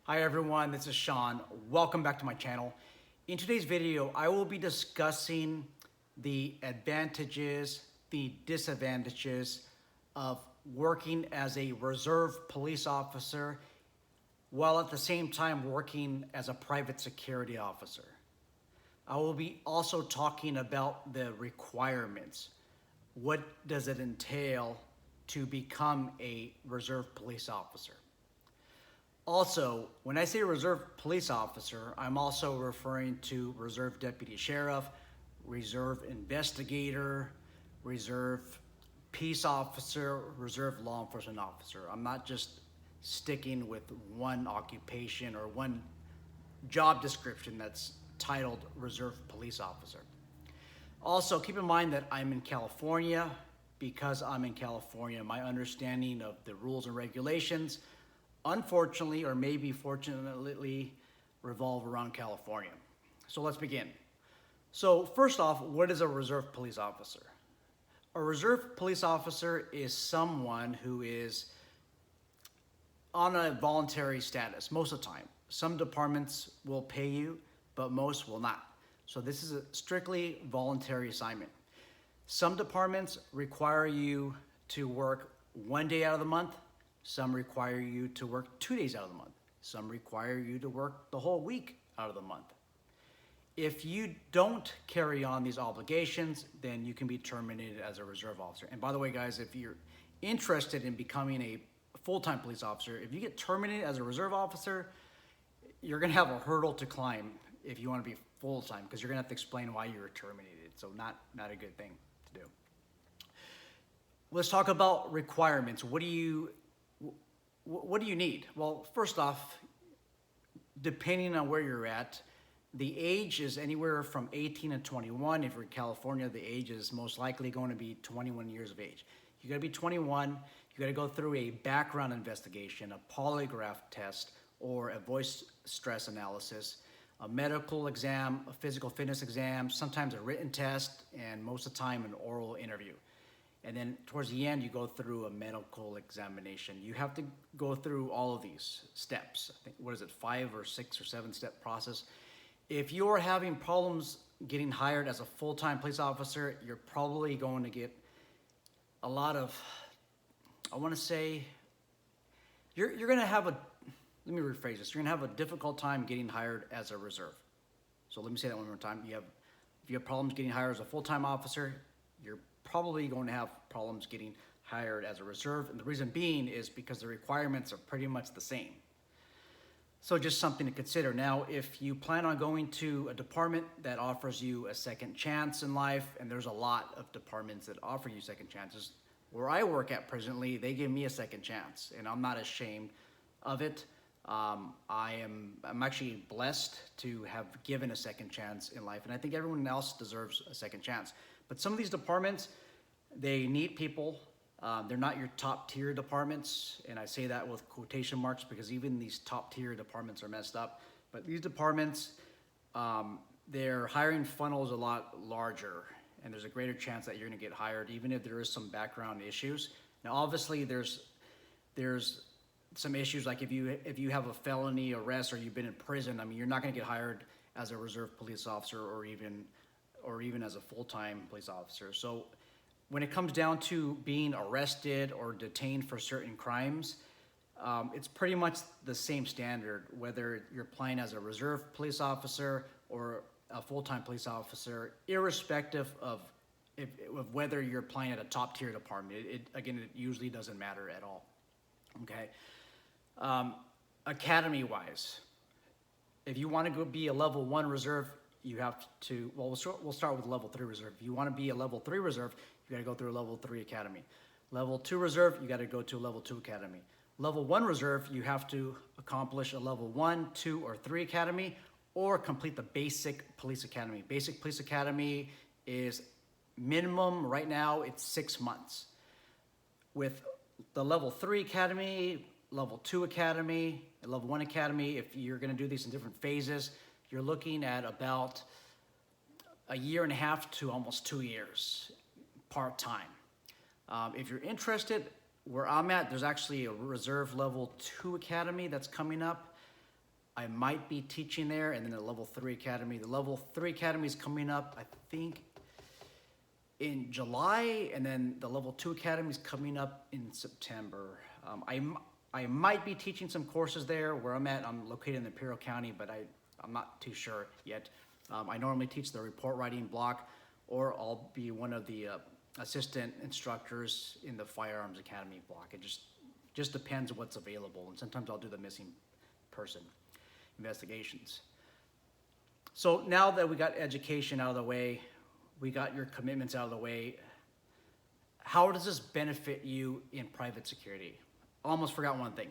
Hi everyone, this is Sean. Welcome back to my channel. In today's video, I will be discussing the advantages, the disadvantages of working as a reserve police officer while at the same time working as a private security officer. I will be also talking about the requirements. What does it entail to become a reserve police officer? Also, when I say reserve police officer, I'm also referring to reserve deputy sheriff, reserve investigator, reserve peace officer, reserve law enforcement officer. I'm not just sticking with one occupation or one job description that's titled reserve police officer. Also, keep in mind that I'm in California. Because I'm in California, my understanding of the rules and regulations, unfortunately, or maybe fortunately, revolve around California. So let's begin. So first off, what is a reserve police officer? A reserve police officer is someone who is on a voluntary status most of the time. Some departments will pay you, but most will not. So this is a strictly voluntary assignment. Some departments require you to work 1 day out of the month. Some require you to work 2 days out of the month. Some require you to work the whole week out of the month. If you don't carry on these obligations, then you can be terminated as a reserve officer. And by the way, guys, if you're interested in becoming a full-time police officer, if you get terminated as a reserve officer, you're gonna have a hurdle to climb if you wanna be full-time, because you're gonna have to explain why you were terminated. So not a good thing to do. Let's talk about requirements. What do you need? Well, first off, depending on where you're at, the age is anywhere from 18 to 21. If you're in California, the age is most likely going to be 21 years of age. You gotta be 21, you gotta go through a background investigation, a polygraph test, or a voice stress analysis, a medical exam, a physical fitness exam, sometimes a written test, and most of the time an oral interview. And then towards the end, you go through a medical examination. You have to go through all of these steps. I think, what is it, 5 or 6 or 7 step process. If you're having problems getting hired as a full-time police officer, you're probably going to get a lot of, I want to say, you're going to have a, let me rephrase this. You're gonna have a difficult time getting hired as a reserve. So let me say that one more time. If you have problems getting hired as a full-time officer, you're probably going to have problems getting hired as a reserve. And the reason being is because the requirements are pretty much the same. So just something to consider. Now, if you plan on going to a department that offers you a second chance in life, and there's a lot of departments that offer you second chances. Where I work at presently, they give me a second chance, and I'm not ashamed of it. I'm actually blessed to have given a second chance in life, and I think everyone else deserves a second chance. But some of these departments, they need people. They're not your top tier departments, and I say that with quotation marks because even these top tier departments are messed up. But these departments, their hiring funnel is a lot larger, and there's a greater chance that you're gonna get hired, even if there is some background issues. Now, obviously, there's some issues like if you have a felony arrest or you've been in prison, I mean, you're not going to get hired as a reserve police officer or even as a full-time police officer. So when it comes down to being arrested or detained for certain crimes, it's pretty much the same standard, whether you're applying as a reserve police officer or a full-time police officer, irrespective of whether you're applying at a top-tier department. Again, it usually doesn't matter at all. Okay. Academy-wise, if you want to go be a level 1 reserve, you have to, well, we'll start with level 3 reserve. If you want to be a level 3 reserve, you got to go through a level 3 academy. Level 2 reserve, you got to go to a level 2 academy. Level 1 reserve, you have to accomplish a level 1, 2, or 3 academy, or complete the basic police academy. Basic police academy is minimum, right now, it's 6 months. With the level 3 academy, level 2 academy, and level 1 academy, if you're gonna do these in different phases, you're looking at about 1.5 years to almost 2 years, part-time. If you're interested, where I'm at, there's actually a reserve level 2 academy that's coming up. I might be teaching there, and then the Level 3 Academy. The Level 3 Academy is coming up, I think, in July, and then the Level 2 Academy is coming up in September. I might be teaching some courses there where I'm at. I'm located in Imperial County, but I'm not too sure yet. I normally teach the report writing block, or I'll be one of the assistant instructors in the Firearms Academy block. It just depends on what's available, and sometimes I'll do the missing person investigations. So now that we got education out of the way, we got your commitments out of the way, how does this benefit you in private security? Almost forgot one thing.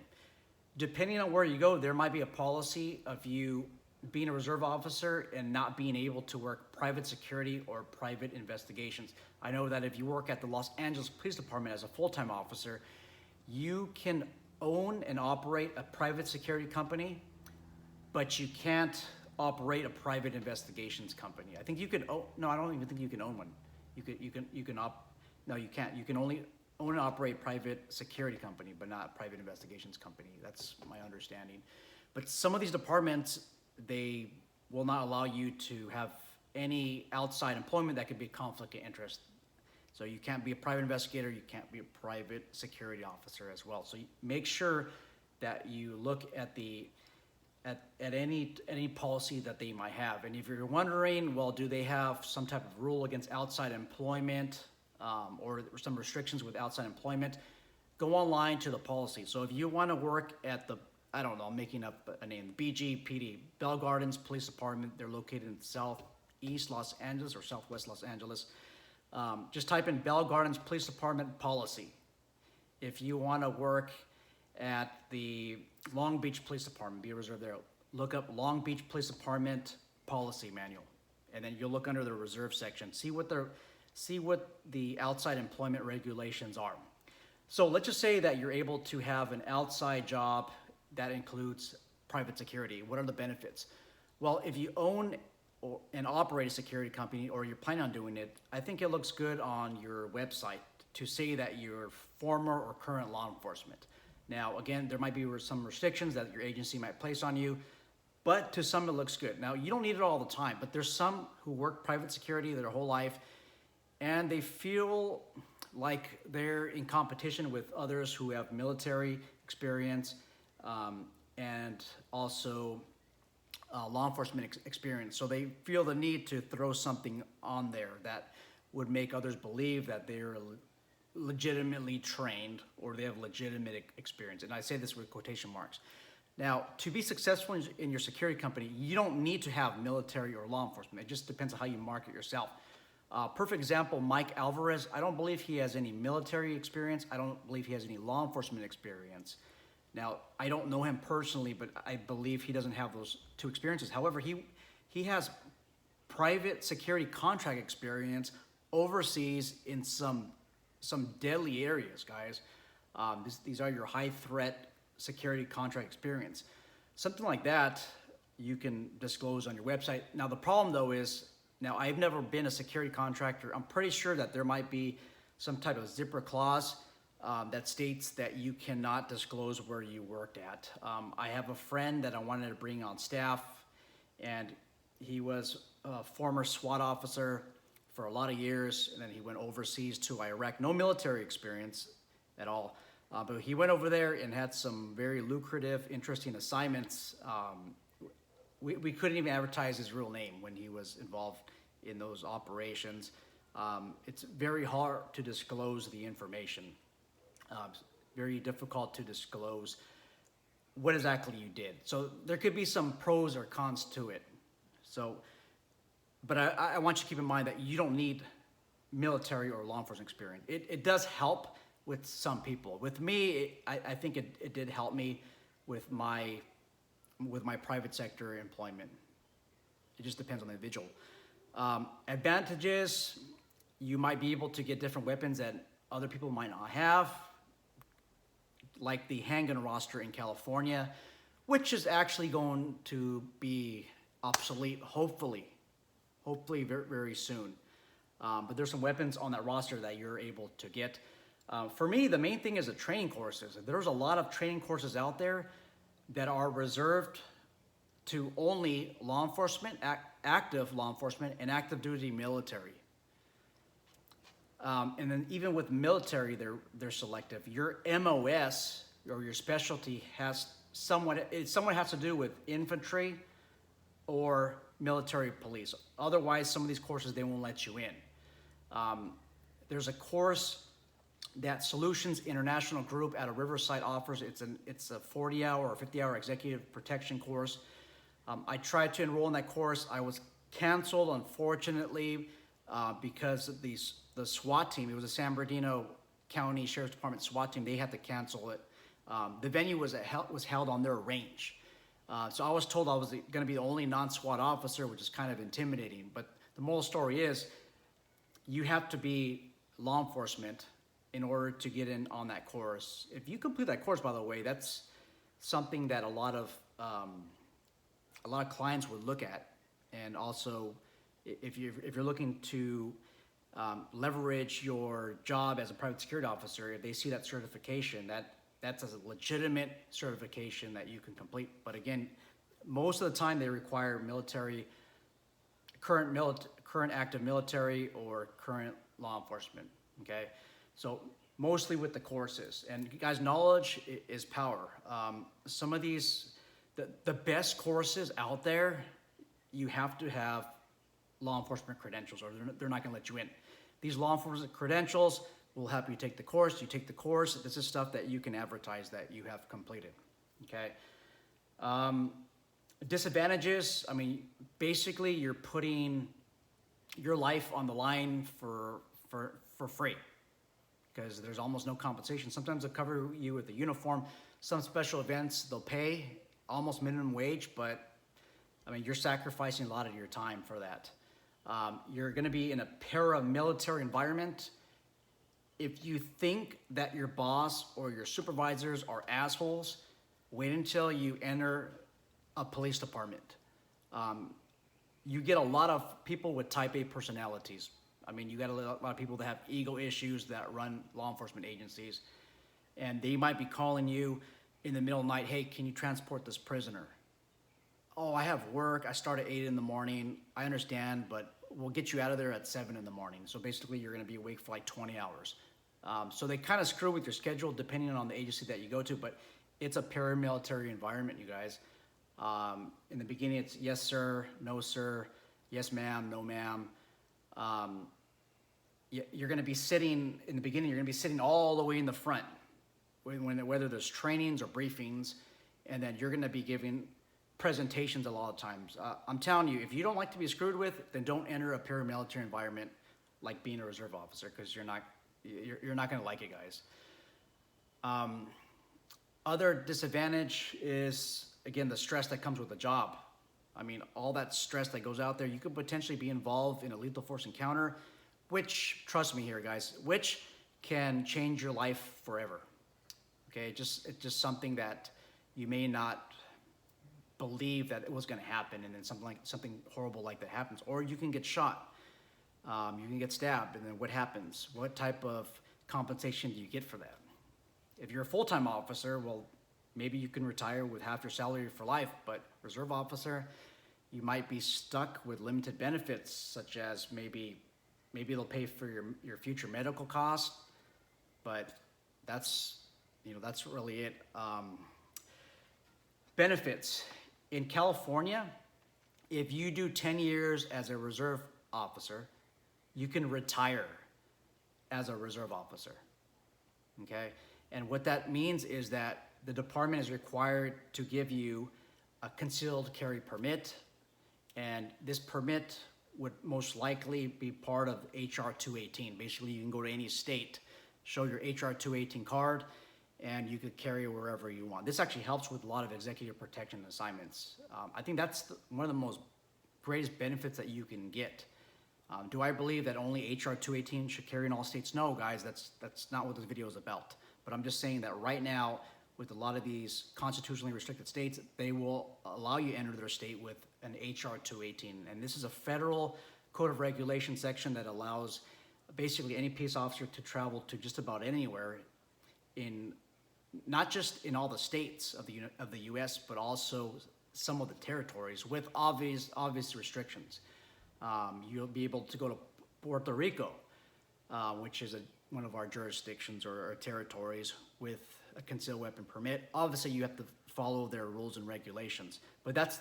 Depending on where you go, there might be a policy of you being a reserve officer and not being able to work private security or private investigations. I know that if you work at the Los Angeles Police Department as a full-time officer, you can own and operate a private security company, but you can't operate a private investigations company. I think you can own, no, I don't even think you can own one. No, you can't. You can only own and operate private security company, but not private investigations company. That's my understanding. But some of these departments, they will not allow you to have any outside employment that could be a conflict of interest. So you can't be a private investigator, you can't be a private security officer as well. So make sure that you look at any policy that they might have. And if you're wondering, well, do they have some type of rule against outside employment or some restrictions with outside employment? Go online to the policy. So if you want to work at the, I don't know, I'm making up a name, BGPD, Bell Gardens Police Department. They're located in Southeast Los Angeles or Southwest Los Angeles. Just type in Bell Gardens Police Department policy. If you want to work at the Long Beach Police Department, be a reserve there, look up Long Beach Police Department policy manual, and then you'll look under the reserve section, see what the outside employment regulations are. So let's just say that you're able to have an outside job that includes private security. What are the benefits? Well, if you own and operate a security company, or you're planning on doing it, I think it looks good on your website to say that you're former or current law enforcement. Now, again, there might be some restrictions that your agency might place on you, but to some it looks good. Now, you don't need it all the time, but there's some who work private security their whole life, and they feel like they're in competition with others who have military experience and also law enforcement experience. So they feel the need to throw something on there that would make others believe that they're legitimately trained or they have legitimate experience. And I say this with quotation marks. Now, to be successful in your security company, you don't need to have military or law enforcement. It just depends on how you market yourself. Perfect example, Mike Alvarez. I don't believe he has any military experience. I don't believe he has any law enforcement experience. Now, I don't know him personally, but I believe he doesn't have those two experiences. However, he has private security contract experience overseas in some deadly areas, guys. These are your high threat security contract experience. Something like that you can disclose on your website. Now, the problem though is, now I've never been a security contractor. I'm pretty sure that there might be some type of zipper clause that states that you cannot disclose where you worked at. I have a friend that I wanted to bring on staff, and he was a former SWAT officer for a lot of years, and then he went overseas to Iraq. No military experience at all, but he went over there and had some very lucrative, interesting assignments. We couldn't even advertise his real name when he was involved in those operations. It's very hard to disclose the information. Very difficult to disclose what exactly you did. So there could be some pros or cons to it. So, but I want you to keep in mind that you don't need military or law enforcement experience. It does help with some people. With me, I think it did help me with my private sector employment. It just depends on the individual. Advantages, you might be able to get different weapons that other people might not have, like the handgun roster in California, which is actually going to be obsolete, hopefully very, very soon. But there's some weapons on that roster that you're able to get. For me, the main thing is the training courses. There's a lot of training courses out there that are reserved to only law enforcement, active law enforcement, and active duty military. And then even with military, they're selective. Your MOS or your specialty has somewhat has to do with infantry or military police. Otherwise, some of these courses, they won't let you in. There's a course that Solutions International Group out of Riverside offers. It's a 40-hour or 50-hour executive protection course. I tried to enroll in that course. I was canceled, unfortunately, because of the SWAT team. It was a San Bernardino County Sheriff's Department SWAT team. They had to cancel it. The venue was held on their range. So I was told I was going to be the only non-SWAT officer, which is kind of intimidating. But the moral story is, you have to be law enforcement in order to get in on that course. If you complete that course, by the way, that's something that a lot of clients would look at. And also, if you're looking to leverage your job as a private security officer, if they see that certification, that's a legitimate certification that you can complete. But again, most of the time they require military, current active military or current law enforcement. Okay, so mostly with the courses. And you guys, knowledge is power. Some of these, the best courses out there, you have to have law enforcement credentials, or they're not going to let you in. These law enforcement credentials will help you take the course. You take the course. This is stuff that you can advertise that you have completed. Okay. Disadvantages. I mean, basically, you're putting your life on the line for free, because there's almost no compensation. Sometimes they'll cover you with a uniform. Some special events they'll pay almost minimum wage, but I mean, you're sacrificing a lot of your time for that. You're going to be in a paramilitary environment. If you think that your boss or your supervisors are assholes, wait until you enter a police department. You get a lot of people with type A personalities. I mean, you got a lot of people that have ego issues that run law enforcement agencies, and they might be calling you in the middle of the night, hey, can you transport this prisoner? Oh, I have work. I start at 8 in the morning. I understand, but we'll get you out of there at 7 in the morning. So basically, you're going to be awake for like 20 hours. So they kind of screw with your schedule depending on the agency that you go to, but it's a paramilitary environment, you guys. In the beginning, it's yes, sir, no, sir, yes, ma'am, no, ma'am. You're going to be sitting, in the beginning, you're going to be sitting all the way in the front, whether there's trainings or briefings, and then you're going to be giving presentations a lot of times. I'm telling you, if you don't like to be screwed with, then don't enter a paramilitary environment like being a reserve officer, because you're not going to like it, guys. Other disadvantage is, again, the stress that comes with the job. I mean, all that stress that goes out there, you could potentially be involved in a lethal force encounter, which, trust me here, guys, which can change your life forever. Okay, it's just something that you may not believe that it was going to happen, and then something horrible like that happens, or you can get shot, you can get stabbed, and then what happens? What type of compensation do you get for that? If you're a full-time officer, well, maybe you can retire with half your salary for life, but reserve officer, you might be stuck with limited benefits, such as maybe they'll pay for your future medical costs, but that's really it. Benefits. In California, if you do 10 years as a reserve officer, you can retire as a reserve officer, okay? And what that means is that the department is required to give you a concealed carry permit, and this permit would most likely be part of HR 218. Basically, you can go to any state, show your HR 218 card, and you could carry wherever you want. This actually helps with a lot of executive protection assignments. I think that's one of the most greatest benefits that you can get. Do I believe that only HR 218 should carry in all states? No, guys, that's not what this video is about. But I'm just saying that right now, with a lot of these constitutionally restricted states, they will allow you to enter their state with an HR 218. And this is a federal code of regulation section that allows basically any peace officer to travel to just about anywhere, in not just in all the states of the U.S., but also some of the territories with obvious restrictions. You'll be able to go to Puerto Rico, which is one of our jurisdictions or territories with a concealed weapon permit. Obviously, you have to follow their rules and regulations, but that's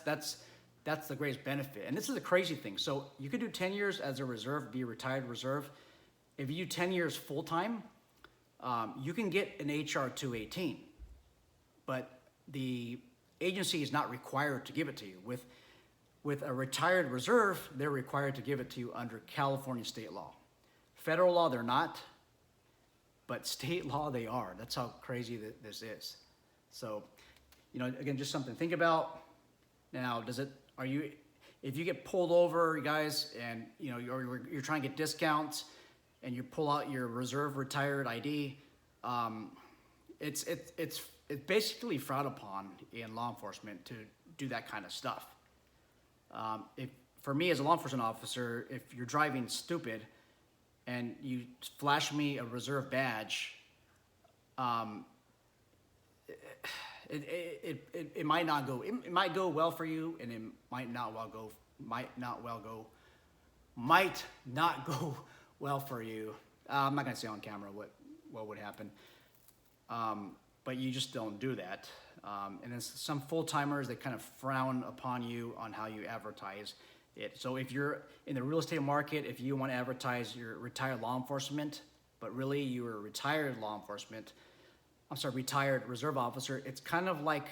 the greatest benefit. And this is a crazy thing. So you could do 10 years as a reserve, be a retired reserve. If you do 10 years full time, you can get an HR 218, but the agency is not required to give it to you. With a retired reserve, they're required to give it to you under California state law. Federal law, they're not, but state law, they are. That's how crazy this is. So, again, just something to think about. Now, if you get pulled over, you guys, and you're trying to get discounts, and you pull out your reserve retired ID, it's basically frowned upon in law enforcement to do that kind of stuff. For me as a law enforcement officer, if you're driving stupid and you flash me a reserve badge, it might not go. It might go well for you, and it might not go well for you. I'm not gonna say on camera what would happen, but you just don't do that. And then some full-timers, they kind of frown upon you on how you advertise it. So if you're in the real estate market, if you want to advertise your retired law enforcement, but really you are retired retired reserve officer, it's kind of like,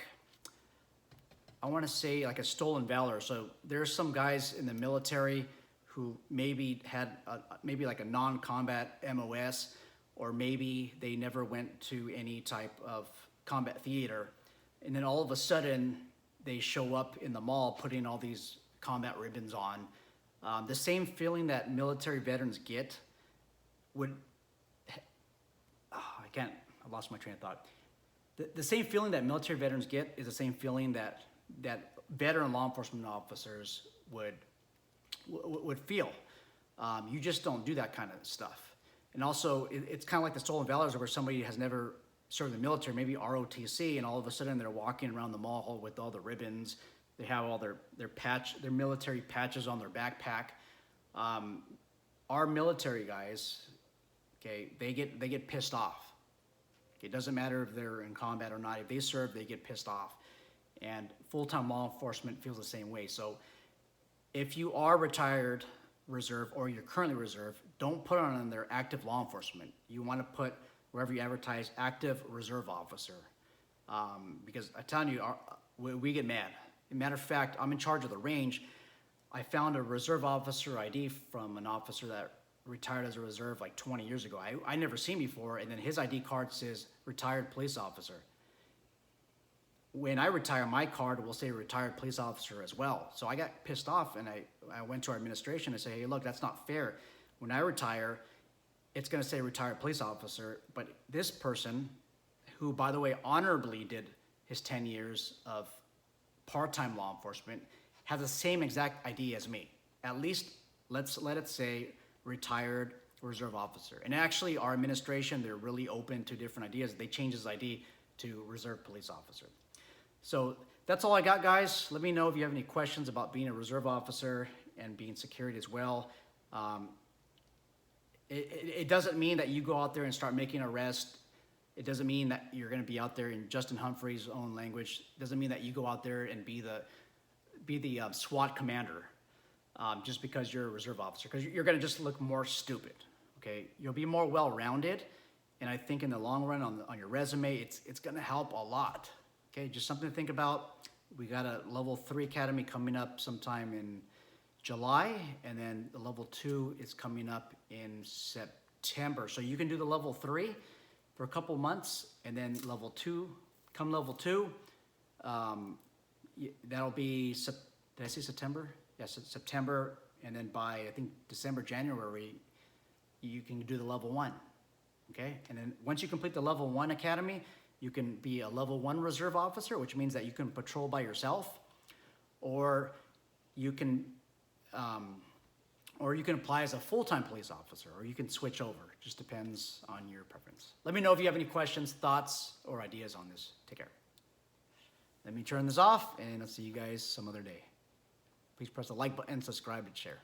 I want to say like a stolen valor. So there's some guys in the military who maybe had maybe like a non-combat MOS, or maybe they never went to any type of combat theater, and then all of a sudden they show up in the mall putting all these combat ribbons on. The same feeling that military veterans get I lost my train of thought. The same feeling that military veterans get is the same feeling that veteran law enforcement officers would feel. You just don't do that kind of stuff. And also, it's kind of like the stolen valors, where somebody has never served in the military, maybe ROTC, and all of a sudden they're walking around the mall with all the ribbons. They have all their military patches on their backpack. Our military guys, okay, they get pissed off. It doesn't matter if they're in combat or not. If they serve, they get pissed off. And full-time law enforcement feels the same way. So if you are retired reserve or you're currently reserve, don't put on their active law enforcement. You want to put, wherever you advertise, active reserve officer. Because I'm telling you, we get mad. As a matter of fact, I'm in charge of the range. I found a reserve officer ID from an officer that retired as a reserve like 20 years ago. I never seen before, and then his ID card says retired police officer. When I retire, my card will say retired police officer as well. So I got pissed off, and I went to our administration and said, hey, look, that's not fair. When I retire, it's gonna say retired police officer, but this person, who by the way honorably did his 10 years of part-time law enforcement, has the same exact ID as me. At least let it say retired reserve officer. And actually our administration, they're really open to different ideas. They changed his ID to reserve police officer. So that's all I got, guys. Let me know if you have any questions about being a reserve officer and being security as well. It doesn't mean that you go out there and start making arrests. It doesn't mean that you're gonna be out there in Justin Humphrey's own language. It doesn't mean that you go out there and be the SWAT commander just because you're a reserve officer, because you're gonna just look more stupid, okay? You'll be more well-rounded, and I think in the long run on your resume, it's gonna help a lot, okay? Just something to think about. We got a level 3 academy coming up sometime in July, and then the level 2 is coming up in September. So you can do the level 3 for a couple months, and then level 2, that'll be, did I say September? Yes, September, and then by, I think, December, January, you can do the level 1, okay? And then once you complete the level 1 academy, you can be a level 1 reserve officer, which means that you can patrol by yourself, or you can apply as a full-time police officer, or you can switch over. It just depends on your preference. Let me know if you have any questions, thoughts, or ideas on this. Take care. Let me turn this off, and I'll see you guys some other day. Please press the like button, subscribe, and share.